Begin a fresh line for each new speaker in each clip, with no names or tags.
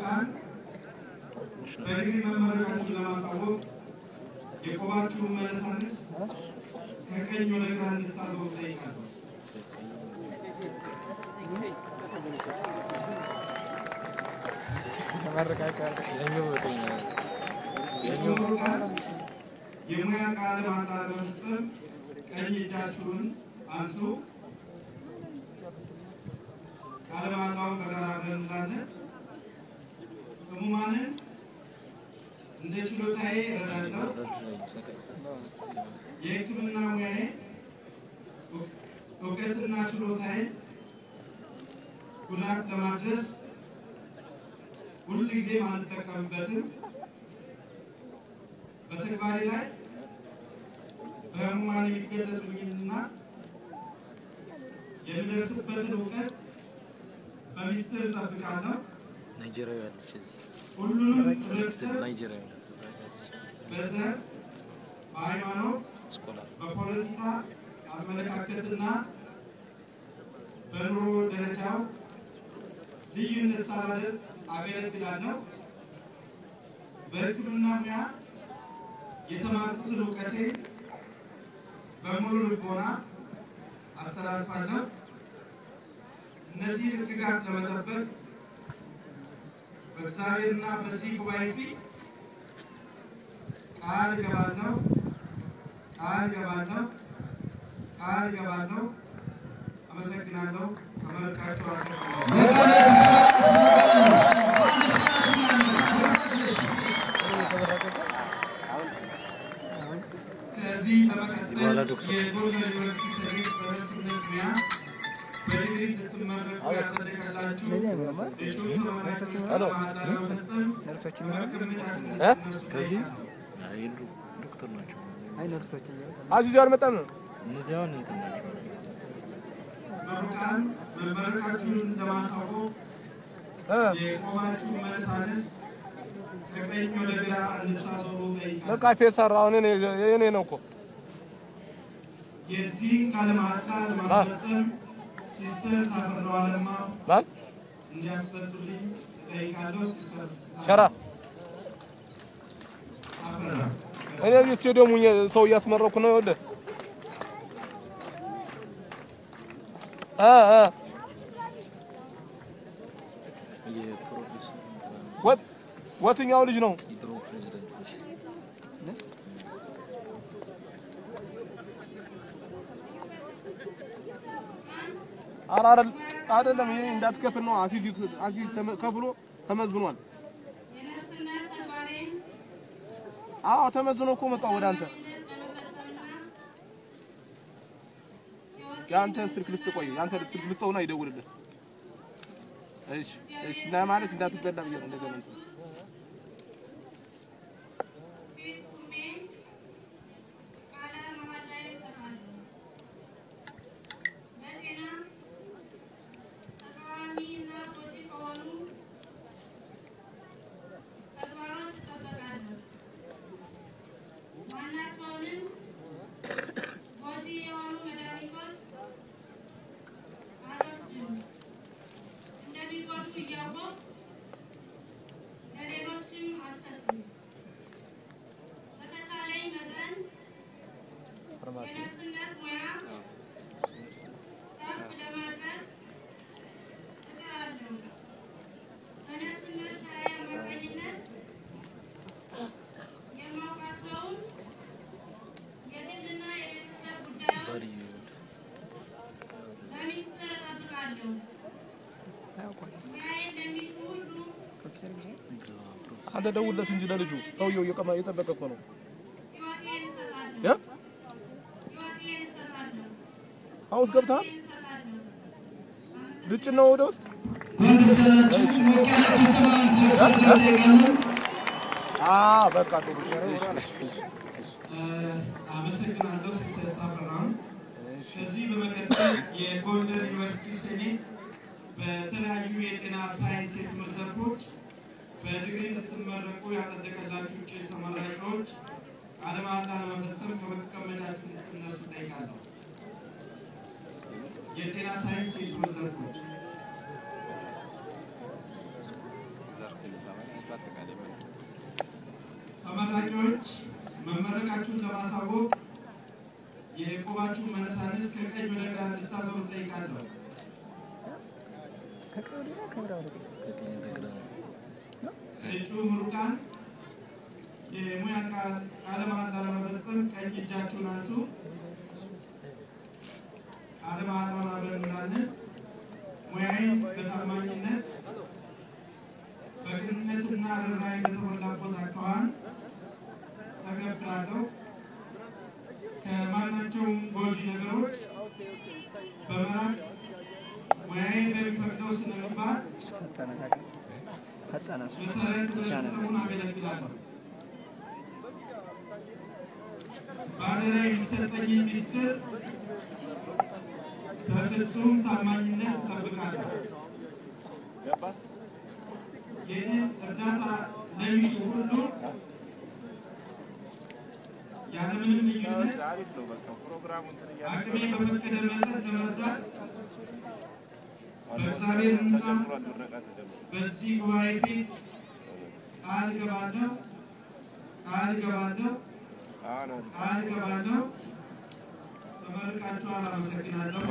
ምሩቃን በዲግሪ መመረቃችሁን ለማሳወቅ የቆባችሁን መለሳለስ ከቀኝ ወደ ግራ እንድታዞሩ ጠይቃለሁ። ምሩቃን የሙያ ቃለ መሃላ በመፈጸም ቀኝ እጃችሁን አንሱ። ቃለ መሃላውን በጋራ አብረን እንላለን። ህሙማንን እንደ ችሎታዬ እረዳለሁ። የሕክምና ሙያዬ እውቀትና ችሎታዬ ጉዳት ለማድረስ ሁልጊዜ አልጠቀምበትም። በተግባሬ ላይ በህሙማን የሚገለጹልኝና የሚደርስበትን እውቀት በሚስጥር እጠብቃለሁ። ሁሉንም ህብረተሰብ በዘር፣ በሃይማኖት፣ በፖለቲካ አመለካከትና በኑሮ ደረጃው ልዩነት ሳላደርግ አገለግላለሁ። በሕክምና ሙያ የተማርኩትን እውቀቴ በሙሉ ልቦና አስተላልፋለሁ። እነዚህ ሕግጋት ለመጠበቅ በእግዚአብሔርና በዚህ ጉባኤ ፊት ቃል እገባለሁ። አመሰግናለሁ። ተመልካቾቻችሁ ከዚህ በመቀጠል የጎንደር ዩኒቨርሲቲ ሰርቪስ በነርስነት ሙያ በዲግሪ እንድትመረቁ ያጸደቀላችሁ እጩ ተመራቂዎች በማዕረግ ለመፈጸም ከዚህ ዶክተር ናቸው። አይ ነርሶች አዚዝ አልመጣም ነው እነዚያውን እንትን ናቸው። ምሩቃን መመረቃችሁን ለማሳወቅ የቆማችሁ መለሳለስ ከቀኝ ወደ ግራ እንድታዞሩ ጠይቃለሁ። በቃ ፌሰር አሁን የኔ ነው እኮ የዚህ ቃለ መሃላ ለማስፈጸም ሲስተር ታፈራዋለማ እንዲያስፈቱልኝ ጠይቃለሁ። ሲስተር ሸራ እኔ እዚህ ደግሞ ሰው እያስመረኩ ነው። ይኸውልህ ወትኛው ልጅ ነው? አይደለም ይሄ እንዳትከፍል ነው። አሲዝ ከፍሎ ተመዝኗል። አዎ ተመዝኖ እኮ መጣው ወደ አንተ። ያንተን ስልክ ልስጥቆይ ያንተን ስልክ ልስጠውና ይደውልልህ። እሺ እና ማለት እንዳትበላ ብዬ ነው እንደገና አንተ ደውልለት እንጂ ለልጁ ሰውየው እየጠበቀ እኮ ነው። አውስ ገብተሃል? ልጭ ነው ወደ ውስጥ በቃ ጥሩ አመሰግናለሁ። ሲስተር ታፈራው ከዚህ በመቀጠል የጎንደር ዩኒቨርሲቲ ሴኔት በተለያዩ የጤና ሳይንስ የትምህርት ዘርፎች በዲግሪ እንድትመረቁ ያጸደቀላችሁ እጩ ተመራቂዎች ቃለ መሃላ ለመፈጸም ከመቀመጫችሁ እንድትነሱ ጠይቃለሁ። የጤና ሳይንስ የትምህርት ዘርፎች ተመራቂዎች መመረቃችሁን ለማሳወቅ የቆባችሁ መነሳንስ ከቀኝ ወደ ግራ እንድታዞሩ ጠይቃለሁ። እጩ ምሩቃን የሙያ ቃለ መሃላ ለመፈጸም ቀኝ እጃችሁን አንሱ። ቃለ መሃላውን አብረን እንላለን። ሙያዬን በታማኝነት በቅንነትና ርኅራኄ በተሞላበት አኳኋን ተገብራለሁ። ከማናቸውም ጎጂ ነገሮች በመራቅ ሙያዬ በሚፈቅደው ስነ ምግባር መሰረት ህብረተሰቡን አገለግላለሁ። በአደራ የሚሰጠኝን ሚስጥር በፍጹም ታማኝነት እጠብቃለሁ። ይህንን እርዳታ ለሚሹ ሁሉ ያለምንም ልዩነት አቅሜ በፈቀደ መጠን ለመርዳት በእግዚአብሔርና በዚህ ጉባኤ ፊት ቃል እገባለሁ። ተመርቃችኋል። አመሰግናለሁ።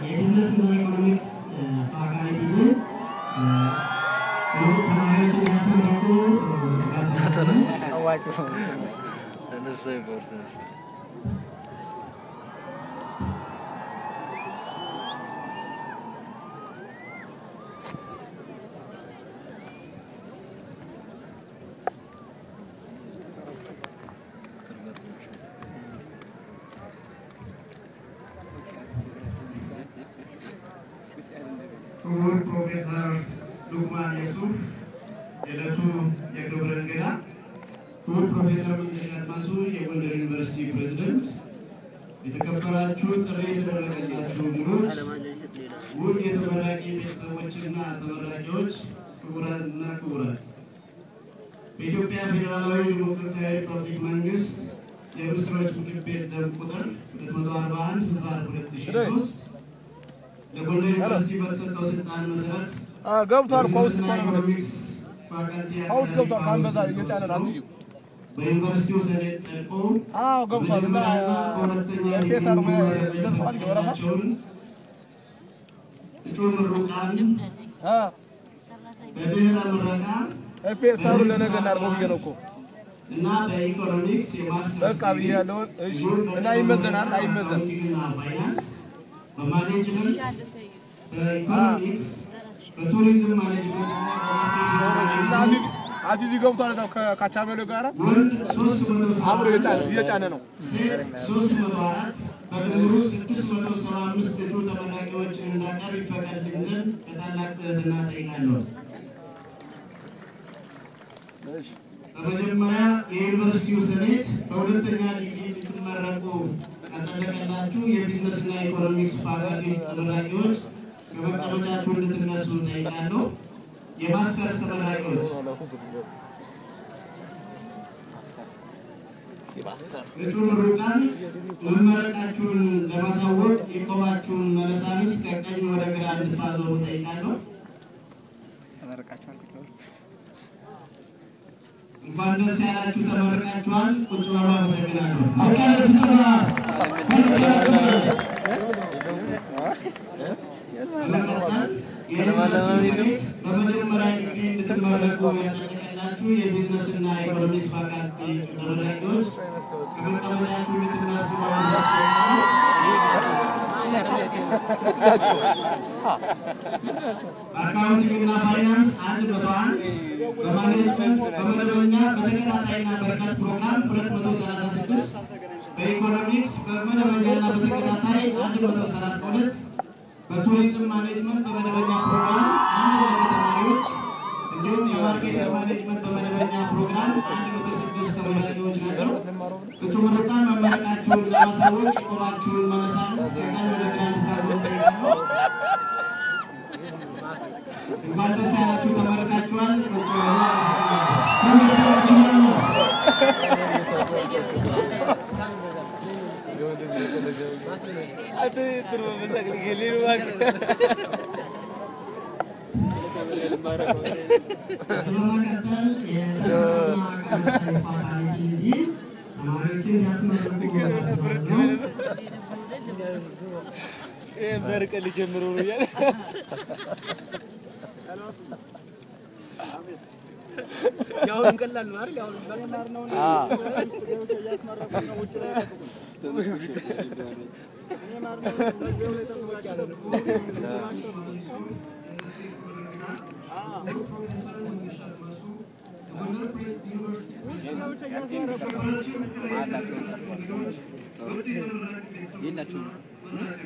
የቢዝነስ እና ኢኮኖሚክስ ፋካልቲ ተማሪዎችን ያስተምራሉ።
ክቡር ፕሮፌሰር ሉቅማን የሱፍ የዕለቱ የክብር እንግዳ፣ ክቡር ፕሮፌሰር መንገሻ አድማሱ የጎንደር ዩኒቨርሲቲ ፕሬዝዳንት፣ የተከበራችሁ ጥሪ የተደረገላችሁ እንግዶች፣ ውድ የተመራቂ ቤተሰቦችና ተመራቂዎች፣ ክቡራትና ክቡራት፣ በኢትዮጵያ ፌዴራላዊ ዲሞክራሲያዊ ሪፐብሊክ መንግስት የምስራች ምክር ቤት ደንብ ቁጥር 241/2003 ለጎንደር ዩኒቨርሲቲ በተሰጠው ስልጣን መሰረት
ገብቷል።
ኢኮኖሚክስ ፋካልቲ
ገብቷል። አንበዛ እየጫነ ነው።
በዩኒቨርሲቲው ሰነድ ጸድቆ
ገብቷል።
በሁለተኛ ዲግሪ እጩ ምሩቃን በድህረ ምረቃ
ኤፒኤስአሩ ለነገ እናድርገው ብዬ ነው እኮ
እና በኢኮኖሚክስ የማስተርስ
በቃ ብያለሁ። እሺ እና ይመዘናል አይመዘን
ፋይናንስ በማኔጅመንት በኢኮኖሚክስ በቱሪዝም ማኔጅመንት እና
አዚዚ ገብቷል። እዛው ከካቻሜሎ ጋር አብሮ እየጫነ ነው።
304 በድምሩ 675 እጩ ተመራቂዎችን እንዳቀርብ ይፈቀድልኝ ዘንድ በታላቅ ትህትና እጠይቃለሁ። በመጀመሪያ የዩኒቨርሲቲው ሴኔት በሁለተኛ ዲግሪ እንድትመረቁ ያጸደቀላችሁ የቢዝነስና ኢኮኖሚክስ ፋካልቲ ተመራቂዎች ከመቀመጫችሁ እንድትነሱ እጠይቃለሁ። የማስተርስ ተመራቂዎች እጩ ምሩቃን መመረቃችሁን ለማሳወቅ የቆባችሁን መነሳንስ ከቀኝ ወደ ግራ እንድታዞሩ እጠይቃለሁ። እንኳን ደስ ያላችሁ፣ ተመርቃችኋል። ቁጭ በሉ። አመሰግናለሁ። በመጀመሪያ ዲግሪ እንድትመረቁ ያጸደቀላችሁ የቢዝነስና ኢኮኖሚክስ ፋካልቲ ተመራቂዎች ከመቀመጫችሁ እንድትነሱ በአካውንቲንግና ፋይናንስ 101 በማኔጅመንት በመደበኛ በተከታታይና በርቀት ፕሮግራም 236 በኢኮኖሚክስ በመደበኛና በተከታታይ 132 በቱሪዝም ማኔጅመንት በመደበኛ ፕሮግራም 100 ተማሪዎች እንዲሁም የማርኬቲንግ ማኔጅመንት በመደበኛ ፕሮግራም 106 ተመራቂዎች ናቸው። እጩ ምሩቃን መመረቃችሁን ለማሳወቅ የቆባችሁን መነሳንስ ከቀኝ ወደ ግራ እንድታዞሩ እጠይቃለሁ። እንኳን ደስ ያላችሁ፣ ተመርቃችኋል።
بركة اللي جمروا وياه ያው እንቀላል ነው አይደል ያው በመማር ነው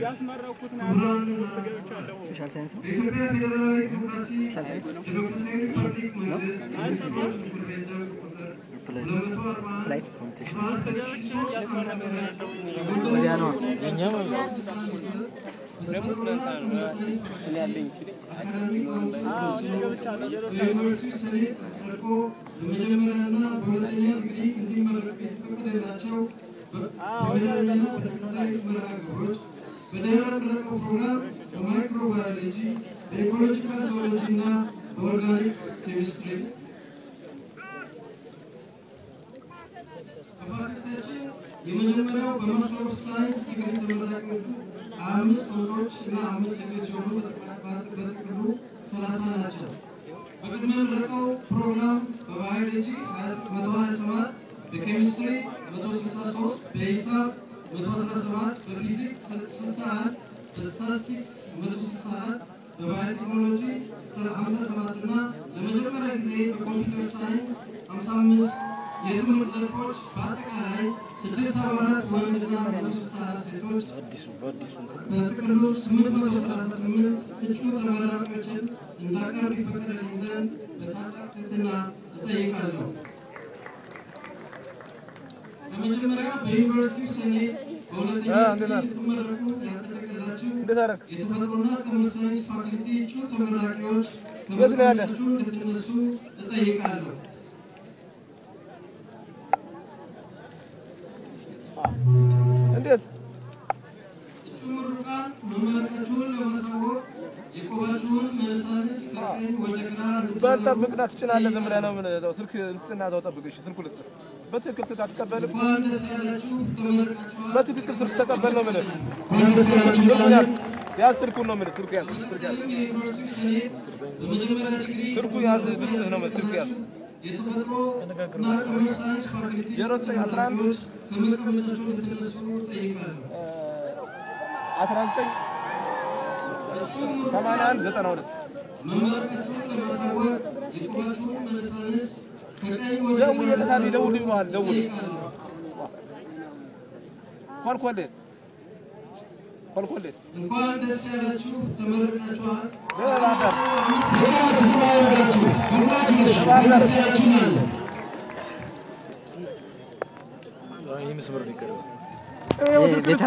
ያስመረኩት ነው ሶሻል ሳይንስ ነው ሶሻል ሳይንስ ነው ላይት ኮምፒቲሽን ወዲያ ነው የኛው ለምን ነው እኔ ያለኝ ሲል አዎ እኔ ገብቻለሁ
መጀመሪያና በሁለተኛ ዲግሪ እንዲመረቁ የተፈቀደላቸው በድህረ ምረቃው ፕሮግራም በማይክሮባዮሎጂ በኢኮሎጂካል ዞሎጂ እና በኦርጋኒክ ኬሚስትሪ በፋክልቲያችን የመጀመሪያው በማስተር ኦፍ ሳይንስ ዲግሪ ተመራቂዎቹ 5 ወንዶች እና 5 ሴቶች ሲሆኑ በጥቅሉ 30 ናቸው። በቅድመ ምረቃው ፕሮግራም በባዮሎጂ 127 በኬሚስትሪ 163 በሂሳብ 117 በፊዚክስ 61 በስታቲስቲክስ 164 በባዮቴክኖሎጂ 57 እና ለመጀመሪያ ጊዜ በኮምፒውተር ሳይንስ 55 የትምህርት ዘርፎች በአጠቃላይ 64 ወንድና 164 ሴቶች በጥቅሉ 838 እጩ ተመራቂዎችን እንዳቀርብ ይፈቀድልኝ ዘንድ በታላቅ ትህትና እጠይቃለሁ። በመጀመሪያ በዩኒቨርሲቲው ሴኔት በሁለተኛ የተመረቁ ያጸደቀላችሁ የተፈጥሮና ኮምፒውተር ሳይንስ ፋክልቲ እጩ ተመራቂዎች ከመድረካችሁ እንድትነሱ እጠይቃለሁ።
እንዴት
እጩ ምሩቃን መመረቃችሁን ለማሳወቅ የቆባችሁን መነሳንስ ከቀኝ ወደ ግራ
ባልጠብቅና ትችላለህ። ዝም ብለህ ነው ምን እዛው ስልክ እንስጥና እዛው ጠብቅ። እሺ ስልኩ ልስጥ። በትክክል ስልክ አትቀበልም። በትክክል ስልክ ተቀበል ነው ምን ያዝ ስልኩን ነው ምን ስልኩ ያዝ ስልኩ ያዝ ልስጥህ ነው ስልኩ ያዝ
የተፈጥሮ እና ሳይንስ ፋክልቲ
0911
ከመቀመጫችሁ እንድትነሱ እጠይቃለሁ።
19 81 92
መመረቃችሁን ለማሳወቅ የቆባችሁን መነሳንስ ከቀኝ ወደ
ደውል የለታል ደውል ይባል ደውል ኮልኮሌ
እንኳን ደስ ያላችሁ ተመረቃችኋል።
ለባህር
ይሄ መስመር ነው ይቀርባል።
ይሄ ቤታ